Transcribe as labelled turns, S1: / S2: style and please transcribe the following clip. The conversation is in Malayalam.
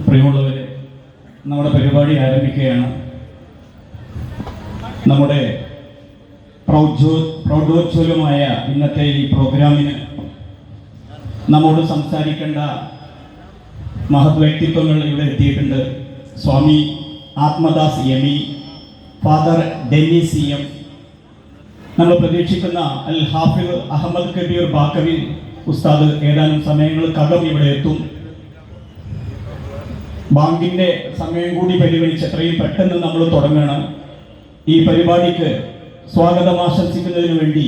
S1: പ്രിയമുള്ളവരെ, നമ്മുടെ പരിപാടി ആരംഭിക്കുകയാണ്. നമ്മുടെ പ്രൗഢോജ്വലമായ ഇന്നത്തെ ഈ പ്രോഗ്രാമിന് നമ്മോട് സംസാരിക്കേണ്ട മഹത് വ്യക്തിത്വങ്ങൾ ഇവിടെ എത്തിയിട്ടുണ്ട്. Swami Athmadas Yami, father Dennis M, നമ്മൾ പ്രതീക്ഷിക്കുന്ന അൽ ഹാഫിദ് അഹമ്മദ് കബീർ ബാക്കവി ഉസ്താദ് ഏതാനും സമയങ്ങൾക്കകം ഇവിടെ എത്തും. ബാങ്കിൻ്റെ സമയം കൂടി പരിഗണിച്ച് എത്രയും പെട്ടെന്ന് നമ്മൾ തുടങ്ങണം. ഈ പരിപാടിക്ക് സ്വാഗതം ആശംസിക്കുന്നതിന് വേണ്ടി